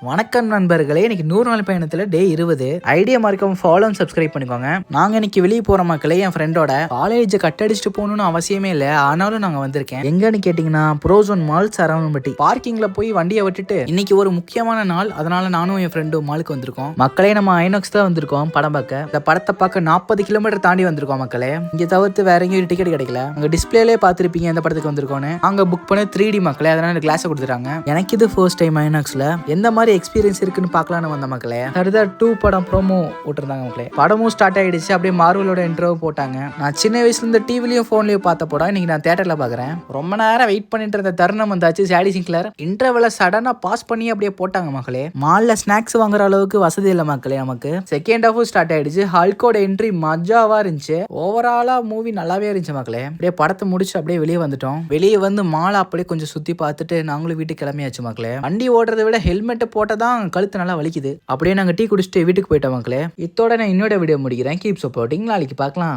வணக்கம் நண்பர்களே, இன்னைக்கு 100 நாள் பயணத்துல டே 20. ஐடியா மறக்காம ஃபாலோ அண்ட் சப்ஸ்கிரைப் பண்ணிக்கோங்க. நாங்க இன்னைக்கு வெளியே போற மக்களே, என் ஃப்ரெண்டோட காலேஜ் கட்டடிச்சுட்டு போகணும்னு அவசியமே இல்லை, ஆனாலும் நாங்க வந்திருக்கேன். எங்கன்னு கேட்டீங்கன்னா ப்ரோசோன் மால் சரவணம்பட்டி பார்க்கிங்ல போய் வண்டியை விட்டுட்டு இன்னைக்கு ஒரு முக்கியமான நாள், அதனால நானும் என் ஃப்ரெண்டும் மாலுக்கு வந்திருக்கோம். மக்களே, நம்ம ஐநாக்ஸ் தான் வந்திருக்கோம் படம் பார்க்க. இந்த படத்தை பார்க்க 40 கிலோமீட்டர் தாண்டி வந்திருக்கோம் மக்களே. இங்க தவிர்த்து வேற எங்கேயும் டிக்கெட் கிடைக்கல. அங்க டிஸ்பிளேலே பார்த்துருப்பீங்க எந்த படத்துக்கு வந்திருக்கோன்னு. அங்க புக் பண்ண 3D மக்களே, அதனால கிளாஸ் கொடுத்துட்டாங்க. எனக்கு இது ஃபர்ஸ்ட் டைம் ஐநாக்ஸ்ல. எந்த மாதிரி எக்ஸ்பீரியன்ஸ் இருக்குன்னு பார்க்கலான்னு வந்த மக்களே. ஃபர்தர் 2 படம் ப்ரோமோ போட்டிருந்தாங்க மக்களே. படமும் ஸ்டார்ட் ஆயிடுச்சு. அப்படியே மார்வலோட இன்ட்ரோவும் போட்டாங்க. நான் சின்ன வயசுல இருந்து டிவிலையும் போன்லயும் பார்த்த படம் இன்னைக்கு நான் தியேட்டர்ல பாக்குறேன். ரொம்ப நேரம் வெயிட் பண்ணிட்டு இருந்த தருணம் வந்தாச்சு. சாடி சிங்க்லர் இன்டர்வெல்ல சடனா பாஸ் பண்ணி அப்படியே போட்டாங்க மக்களே. மால்ல ஸ்நாக்ஸ் வாங்குற அளவுக்கு வசதி இல்லை மக்களே நமக்கு. செகண்ட் ஹாஃபும் ஸ்டார்ட் ஆயிடுச்சு. ஹல்கோட என்ட்ரி மஜாவா இருந்துச்சு. ஓவராலா மூவி நல்லாவே இருந்துச்சு மக்களே. அப்படியே படத்தை முடிச்சு அப்படியே வெளியே வந்துட்டோம். வெளியே வந்து மாலை அப்படியே கொஞ்சம் சுத்தி பார்த்துட்டு நாங்களும் வீட்டுக்கு கிளம்பியாச்சு மக்களே. வண்டி ஓடுறதை விட ஹெல்மெட் போட்டதான் கழுத்து நல்லா வலிக்குது. அப்படியே நாங்க டீ குடிச்சிட்டு வீட்டுக்கு போயிட்டோம் மக்களே. இதோட நான் இன்னொரு வீடியோ முடிக்கிறேன். Keep supporting. நாளைக்கு பார்க்கலாம்.